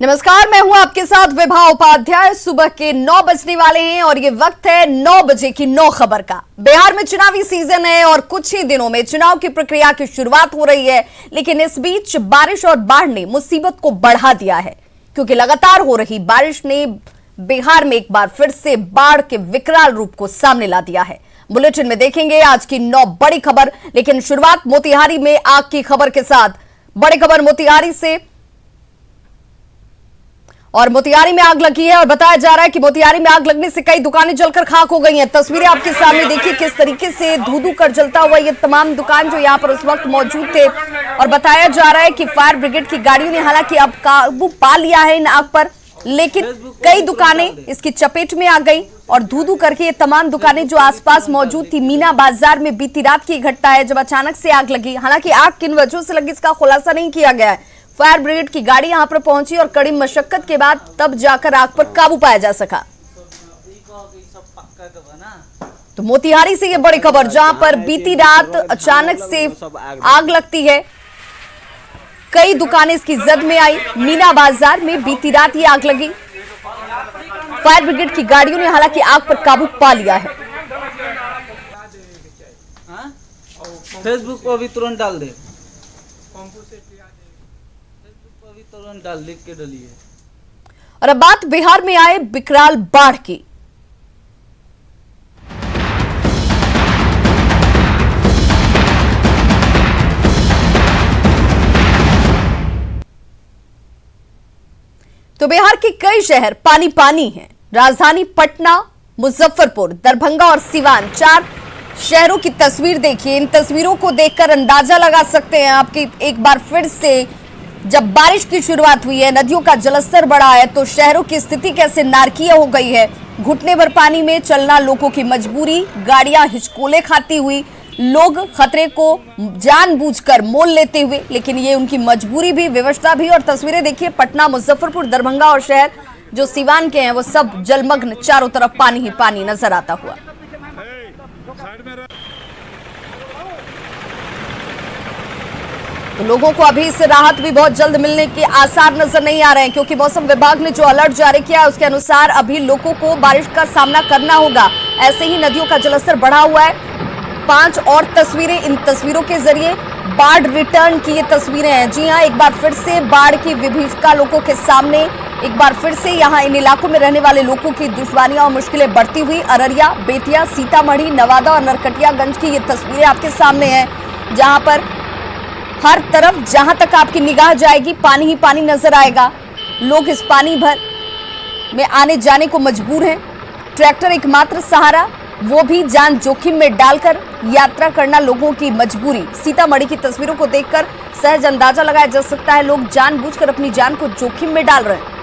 नमस्कार, मैं हूं आपके साथ विभा उपाध्याय। सुबह के 9 बजने वाले हैं और ये वक्त है 9 बजे की 9 खबर का। बिहार में चुनावी सीजन है और कुछ ही दिनों में चुनाव की प्रक्रिया की शुरुआत हो रही है, लेकिन इस बीच बारिश और बाढ़ ने मुसीबत को बढ़ा दिया है, क्योंकि लगातार हो रही बारिश ने बिहार में एक बार फिर से बाढ़ के विकराल रूप को सामने ला दिया है। बुलेटिन में देखेंगे आज की 9 बड़ी खबर, लेकिन शुरुआत मोतिहारी में आग की खबर के साथ। बड़ी खबर मोतिहारी से, और मोतिहारी में आग लगी है और बताया जा रहा है कि मोतिहारी में आग लगने से कई दुकानें जलकर खाक हो गई हैं। तस्वीरें आपके सामने देखिए किस तरीके से धू-धू कर जलता हुआ ये तमाम दुकान जो यहां पर उस वक्त मौजूद थे, और बताया जा रहा है कि फायर ब्रिगेड की गाड़ियों ने हालांकि अब काबू पा लिया है इन आग पर, लेकिन कई दुकानें इसकी चपेट में आ गई और धू-धू करके ये तमाम दुकानें जो आसपास मौजूद थी। मीना बाजार में बीती रात की घटना है जब अचानक से आग लगी। हालांकि आग किन वजहों से लगी इसका खुलासा नहीं किया गया है। फायर ब्रिगेड की गाड़ी यहां पर पहुंची और कड़ी मशक्कत के बाद तब जाकर आग पर काबू पाया जा सका। तो मोतिहारी से ये बड़ी खबर, जहां पर बीती रात अचानक से आग लगती है, कई दुकानें इसकी जद में आई। मीना बाजार में बीती रात ये आग लगी। फायर ब्रिगेड की गाड़ियों ने हालांकि आग पर काबू पा लिया है। फेसबुक पर भी तुरंत डाल दे, तुरंत डाल, लिख के डालिए। और अब बात बिहार में आए विकराल बाढ़ की। तो बिहार के कई शहर पानी पानी हैं। राजधानी पटना, मुजफ्फरपुर, दरभंगा और सिवान, 4 शहरों की तस्वीर देखिए। इन तस्वीरों को देखकर अंदाजा लगा सकते हैं आपकी एक बार फिर से, जब बारिश की शुरुआत हुई है, नदियों का जलस्तर बढ़ा है, तो शहरों की स्थिति कैसे नारकीय हो गई है। घुटने भर पानी में चलना लोगों की मजबूरी, गाड़ियां हिचकोले खाती हुई, लोग खतरे को जानबूझकर मोल लेते हुए, लेकिन ये उनकी मजबूरी भी, विवशता भी। और तस्वीरें देखिए, पटना, मुजफ्फरपुर, दरभंगा और शहर जो सीवान के हैं वो सब जलमग्न, चारों तरफ पानी ही पानी नजर आता हुआ। तो लोगों को अभी इससे राहत भी बहुत जल्द मिलने के आसार नजर नहीं आ रहे हैं, क्योंकि मौसम विभाग ने जो अलर्ट जारी किया है उसके अनुसार अभी लोगों को बारिश का सामना करना होगा। ऐसे ही नदियों का जलस्तर बढ़ा हुआ है। 5 और तस्वीरें, इन तस्वीरों के जरिए बाढ़ रिटर्न की ये तस्वीरें हैं। जी हां, एक बार फिर से बाढ़ की विभीषिका लोगों के सामने, एक बार फिर से यहाँ इन इलाकों में रहने वाले लोगों की दुश्वारियां और मुश्किलें बढ़ती हुई। अररिया, बेतिया, सीतामढ़ी, नवादा और नरकटियागंज की ये तस्वीरें आपके सामने हैं, जहां पर हर तरफ जहां तक आपकी निगाह जाएगी पानी ही पानी नजर आएगा। लोग इस पानी भर में आने जाने को मजबूर हैं। ट्रैक्टर एकमात्र सहारा, वो भी जान जोखिम में डालकर यात्रा करना लोगों की मजबूरी। सीतामढ़ी की तस्वीरों को देखकर सहज अंदाजा लगाया जा सकता है, लोग जानबूझकर अपनी जान को जोखिम में डाल रहे हैं।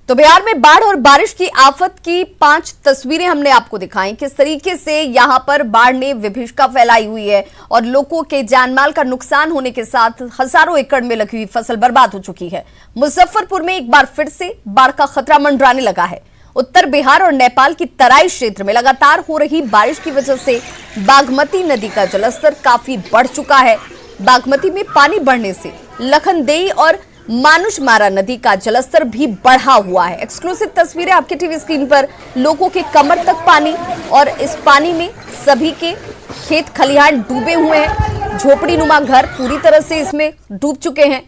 तो बिहार में बाढ़ और बारिश की आफत की 5 तस्वीरें हमने आपको दिखाई, किस तरीके से यहां पर बाढ़ ने विभीषिका फैलाई हुई है और लोगों के जानमाल का नुकसान होने के साथ हजारों एकड़ में लगी हुई फसल बर्बाद हो चुकी है। मुजफ्फरपुर में एक बार फिर से बाढ़ का खतरा मंडराने लगा है। उत्तर बिहार और नेपाल की तराई क्षेत्र में लगातार हो रही बारिश की वजह से बागमती नदी का जलस्तर काफी बढ़ चुका है। बागमती में पानी बढ़ने से लखनदेई और मानुषमारा नदी का जलस्तर भी बढ़ा हुआ है। एक्सक्लूसिव तस्वीरें आपके टीवी स्क्रीन पर, लोगों के कमर तक पानी, और इस पानी में सभी के खेत खलिहान डूबे हुए हैं। झोपड़ी नुमा घर पूरी तरह से इसमें डूब चुके हैं।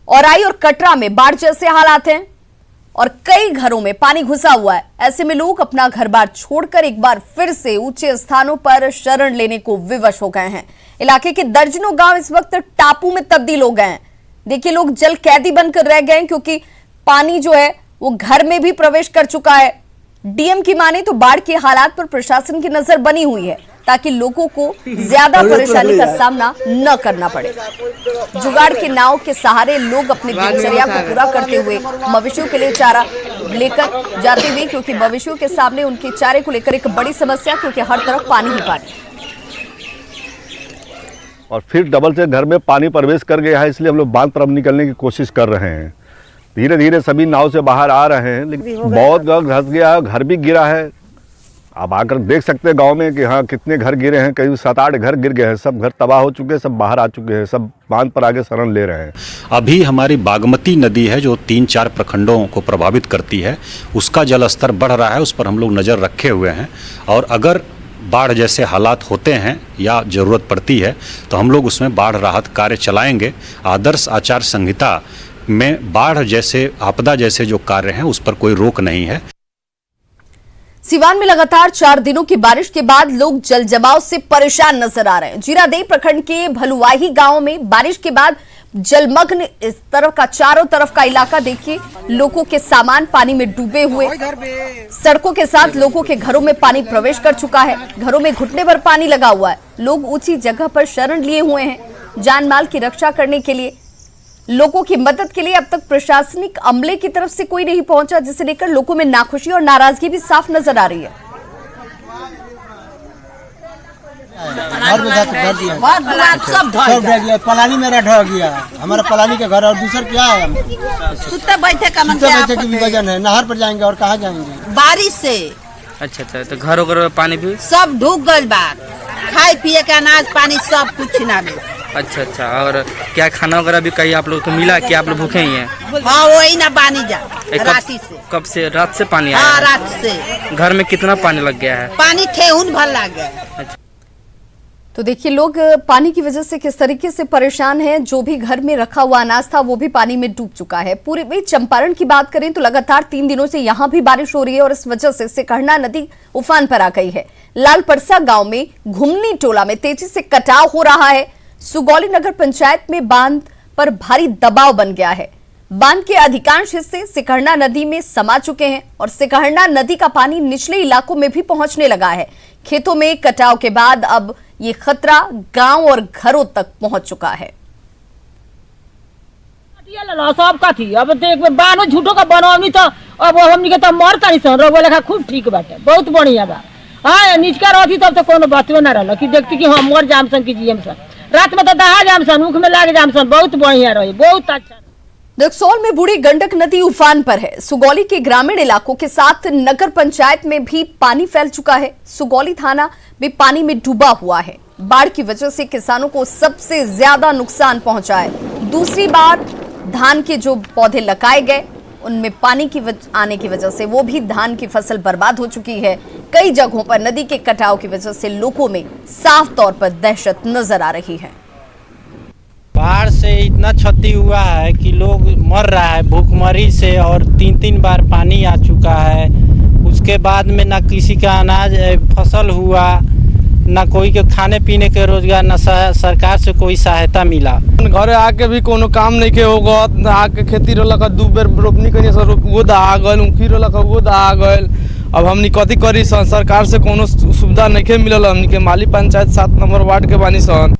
औराई और कटरा में बाढ़ जैसे हालात हैं और कई घरों में पानी घुसा हुआ है। ऐसे में लोग अपना घर बार छोड़कर एक बार फिर से ऊंचे स्थानों पर शरण लेने को विवश हो गए हैं। इलाके के दर्जनों गांव इस वक्त टापू में तब्दील हो गए हैं। देखिए, लोग जल कैदी बनकर रह गए, क्योंकि पानी जो है वो घर में भी प्रवेश कर चुका है। डीएम की माने तो बाढ़ के हालात पर प्रशासन की नजर बनी हुई है, ताकि लोगों को ज्यादा परेशानी का सामना न करना पड़े। जुगाड़ के नाव के सहारे लोग अपनी दिनचर्या को पूरा करते हुए मवेशियों के लिए चारा लेकर जाते हुए, क्योंकि मवेशियों के सामने उनके चारे को लेकर एक बड़ी समस्या, क्योंकि हर तरफ पानी ही पानी। और फिर डबल से घर में पानी प्रवेश कर गया है, इसलिए हम लोग बांध तरफ निकलने की कोशिश कर रहे हैं। धीरे धीरे सभी नाव से बाहर आ रहे हैं, लेकिन बहुत घर धंस गया है, घर भी गिरा है। आप आकर देख सकते हैं गांव में कि हाँ कितने घर गिरे हैं, करीब 7-8 घर गिर गए हैं, सब घर तबाह हो चुके हैं, सब बाहर आ चुके हैं, सब बांध पर आगे शरण ले रहे हैं। अभी हमारी बागमती नदी है जो 3-4 प्रखंडों को प्रभावित करती है, उसका जलस्तर बढ़ रहा है, उस पर हम लोग नज़र रखे हुए हैं। और अगर बाढ़ जैसे हालात होते हैं या ज़रूरत पड़ती है तो हम लोग उसमें बाढ़ राहत कार्य चलाएंगे। आदर्श आचार संहिता में बाढ़ जैसे आपदा जैसे जो कार्य हैं उस पर कोई रोक नहीं है। सिवान में लगातार 4 दिनों की बारिश के बाद लोग जल जमाव से परेशान नजर आ रहे हैं। जीरादेई प्रखंड के भलुवाही गांव में बारिश के बाद जलमग्न इस तरफ का चारों तरफ का इलाका देखिए, लोगों के सामान पानी में डूबे हुए, सड़कों के साथ लोगों के घरों में पानी प्रवेश कर चुका है, घरों में घुटने भर पानी लगा हुआ है। लोग ऊंची जगह पर शरण लिए हुए हैं। जान माल की रक्षा करने के लिए, लोगों की मदद के लिए अब तक प्रशासनिक अमले की तरफ से कोई नहीं पहुंचा, जिसे लेकर लोगों में नाखुशी और नाराजगी भी साफ नजर आ रही है। सब ढह गया, पलानी मेरा ढह गया, हमारा पलानी के घर और दूसर क्या है, सुते बैठे का की भी वजन है, नहर पर जाएंगे और कहाँ जाएंगे बारिश से। अच्छा, तो घरों में पानी भी सब डूब गई बा, खाए पिए के अनाज पानी सब कुछ ना मिले। अच्छा, और क्या खाना वगैरह भी कहीं आप लोग को मिला कि आप लोग भूखे ही हैं? हाँ वही ना पानी जा राशि से। कब से? रात से पानी आया? हाँ रात से। घर में कितना पानी लग गया है? पानी ठेहुन भर लग गया। तो देखिए लोग पानी की वजह से किस तरीके से परेशान हैं। जो भी घर में रखा हुआ अनाज था वो भी पानी में डूब चुका है। पूरे चंपारण की बात करें तो लगातार 3 दिनों से यहां भी बारिश हो रही है और इस वजह से सिकहरना नदी उफान पर आ गई है। लालपरसा गांव में घुमनी टोला में तेजी से कटाव हो रहा है। सुगौली नगर पंचायत में बांध पर भारी दबाव बन गया है। बांध के अधिकांश हिस्से सिकहरना नदी में समा चुके हैं और सिकहरना नदी का पानी निचले इलाकों में भी पहुंचने लगा है। खेतों में कटाव के बाद अब ये खतरा गांव और घरों तक पहुंच चुका है। सब का थी अब देख बानो झूठो का बनवनी तो अब हमनी के तो मर तानी सन रहो लेखा खूब ठीक बाटे, बहुत बढ़िया बा। हाँ निचका रहती तब तो कोनो बातो ना रहल कि देखती कि हम मर जाम सन कि जीएम सन, रात में तो दहा जाम सन, मुख में लाग जाम सन, बहुत बढ़िया रही, बहुत अच्छा। रक्सौल में बूढ़ी गंडक नदी उफान पर है। सुगौली के ग्रामीण इलाकों के साथ नगर पंचायत में भी पानी फैल चुका है। सुगौली थाना भी पानी में डूबा हुआ है। बाढ़ की वजह से किसानों को सबसे ज्यादा नुकसान पहुंचा है। दूसरी बार धान के जो पौधे लगाए गए उनमें पानी की आने की वजह से वो भी धान की फसल बर्बाद हो चुकी है। कई जगहों पर नदी के कटाव की वजह से लोगों में साफ तौर पर दहशत नजर आ रही है। बाढ़ से इतना क्षति हुआ है कि लोग मर रहा है भूखमरी से, और 3-3 बार पानी आ चुका है। उसके बाद में ना किसी का अनाज फसल हुआ, ना कोई के खाने पीने के रोजगार, ना सरकार से कोई सहायता मिला। घरे आके भी कोनो काम नहीं के होगा, आके खेती रोला 2 बेर रोपनी करिए सर, वो दहा गल, ऊखी रोला वो दहा गल। अब हमनी कथी करी सन, सरकार से कोनो सुविधा नहीं के मिलल। हमनी के माली पंचायत 7 नंबर वार्ड के बानी सन।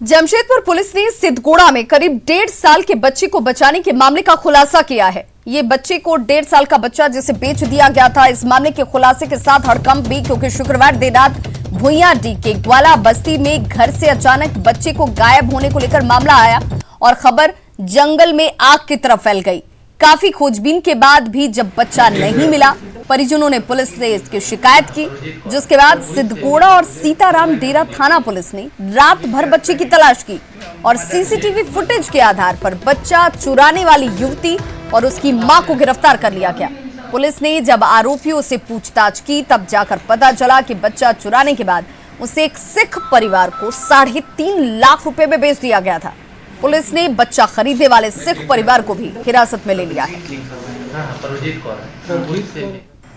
जमशेदपुर पुलिस ने सिद्धगोड़ा में करीब 1.5 साल के बच्चे को बचाने के मामले का खुलासा किया है। ये बच्चे को 1.5 साल का बच्चा जिसे बेच दिया गया था। इस मामले के खुलासे के साथ हड़कंप भी, क्योंकि शुक्रवार देर रात भुइयाडीह के ग्वाला बस्ती में घर से अचानक बच्चे को गायब होने को लेकर मामला आया और खबर जंगल में आग की तरफ फैल गई। काफी खोजबीन के बाद भी जब बच्चा नहीं मिला, परिजनों ने पुलिस से इसकी शिकायत की, जिसके बाद सिद्धगोड़ा और सीताराम डेरा थाना पुलिस ने रात भर बच्चे की तलाश की और सीसीटीवी फुटेज के आधार पर बच्चा चुराने वाली युवती और उसकी मां को गिरफ्तार कर लिया गया। पुलिस ने जब आरोपियों से पूछताछ की तब जाकर पता चला कि बच्चा चुराने के बाद उसे एक सिख परिवार को 3.5 लाख रुपए में बेच दिया गया था। पुलिस ने बच्चा खरीदने वाले सिख परिवार को भी हिरासत में ले लिया है।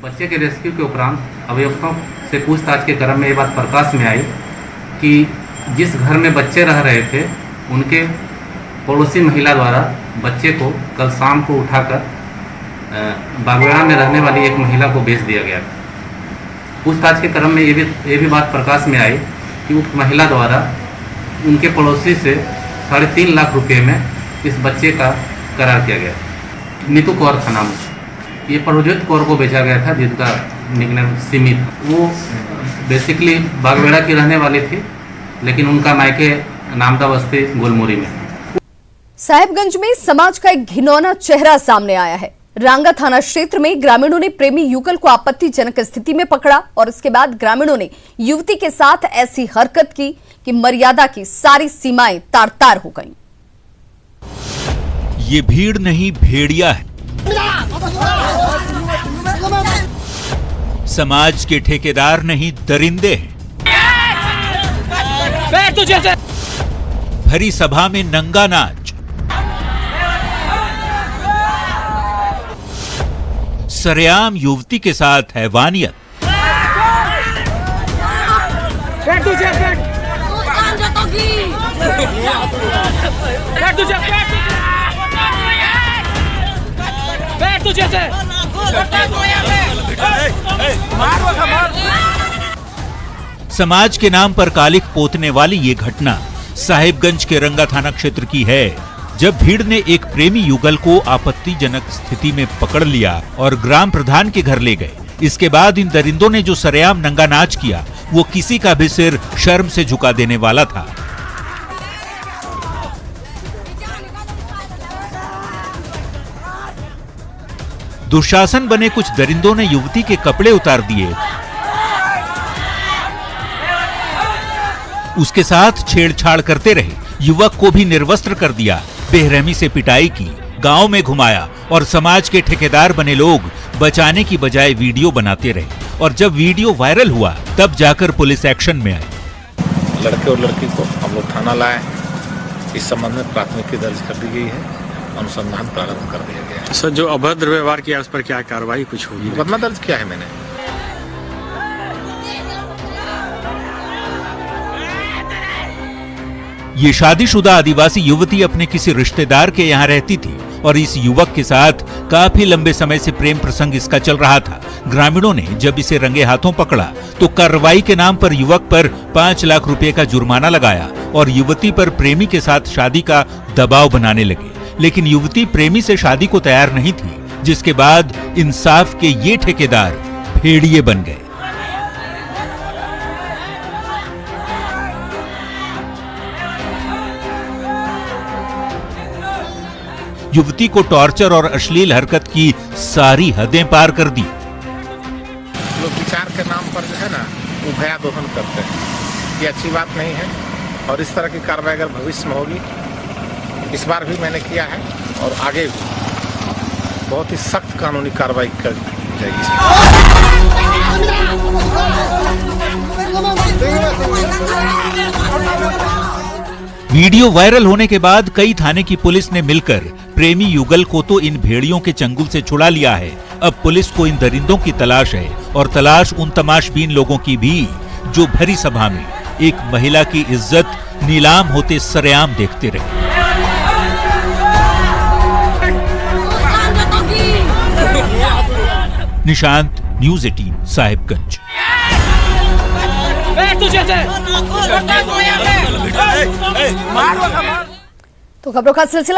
बच्चे के रेस्क्यू के उपरांत अभियुक्तों से पूछताछ के क्रम में ये बात प्रकाश में आई कि जिस घर में बच्चे रह रहे थे उनके पड़ोसी महिला द्वारा बच्चे को कल शाम को उठाकर बागवेड़ा में रहने वाली एक महिला को बेच दिया गया। पूछताछ के क्रम में ये भी बात प्रकाश में आई कि उक्त महिला द्वारा उनके पड़ोसी से 3.5 लाख रुपए में इस बच्चे का करार किया गया। नीतू कौर था नाम, ये परमजीत कौर को बेचा गया था, जिनका निकनेम सिमी था। वो बेसिकली बागवेड़ा की रहने वाली थी, लेकिन उनका मायके नामदा बस्ती गुलमुरी में। साहिबगंज में समाज का एक घिनौना चेहरा सामने आया है। रांगा थाना क्षेत्र में ग्रामीणों ने प्रेमी युगल को आपत्तिजनक स्थिति में पकड़ा और इसके बाद ग्रामीणों ने युवती के साथ ऐसी हरकत की कि मर्यादा की सारी सीमाएं तार-तार हो गईं। ये भीड़ नहीं, भेड़िया है। समाज के ठेकेदार नहीं, दरिंदे हैं। भरी सभा में नंगा नाच, सरेआम युवती के साथ हैवानियत। समाज के नाम पर कालिख पोतने वाली ये घटना साहिबगंज के रंगा थाना क्षेत्र की है, जब भीड़ ने एक प्रेमी युगल को आपत्तिजनक स्थिति में पकड़ लिया और ग्राम प्रधान के घर ले गए। इसके बाद इन दरिंदों ने जो सरेआम नंगा नाच किया, वो किसी का भी सिर शर्म से झुका देने वाला था। दुशासन बने कुछ दरिंदों ने युवती के कपड़े उतार दिए, उसके साथ छेड़छाड़ करते रहे, युवक को भी निर्वस्त्र कर दिया, बेरहमी से पिटाई की, गांव में घुमाया और समाज के ठेकेदार बने लोग बचाने की बजाय वीडियो बनाते रहे। और जब वीडियो वायरल हुआ तब जाकर पुलिस एक्शन में आई। लड़के और लड़की को हम लोग थाना लाए, इस संबंध में प्राथमिकी दर्ज कर दी गई है, अनुसंधान प्रारंभ कर दिया गया है। सर, जो अभद्र व्यवहार किया उस पर क्या कार्रवाई कुछ होगी? मुकदमा दर्ज किया है मैंने। ये शादीशुदा आदिवासी युवती अपने किसी रिश्तेदार के यहाँ रहती थी और इस युवक के साथ काफी लंबे समय से प्रेम प्रसंग इसका चल रहा था। ग्रामीणों ने जब इसे रंगे हाथों पकड़ा तो कार्रवाई के नाम पर युवक पर 5 लाख रुपए का जुर्माना लगाया और युवती पर प्रेमी के साथ शादी का दबाव बनाने लगे। लेकिन युवती प्रेमी से शादी को तैयार नहीं थी, जिसके बाद इंसाफ के ये ठेकेदार भेड़िए बन गए। युवती को टॉर्चर और अश्लील हरकत की सारी हदें पार कर दी। लोग विचार के नाम पर जो है ना, वो भया दोहन करते हैं, ये अच्छी बात नहीं है। और इस तरह की कार्रवाई अगर भविष्य में होगी, इस बार भी मैंने किया है और आगे भी बहुत ही सख्त कानूनी कार्रवाई की जाएगी। वीडियो वायरल होने के बाद कई थाने की पुलिस ने मिलकर प्रेमी युगल को तो इन भेड़ियों के चंगुल से छुड़ा लिया है। अब पुलिस को इन दरिंदों की तलाश है और तलाश उन तमाशबीन लोगों की भी जो भरी सभा में एक महिला की इज्जत नीलाम होते सरेआम देखते रहे। निशांत, न्यूज़ 18, साहिबगंज। तो खबरों का सिलसिला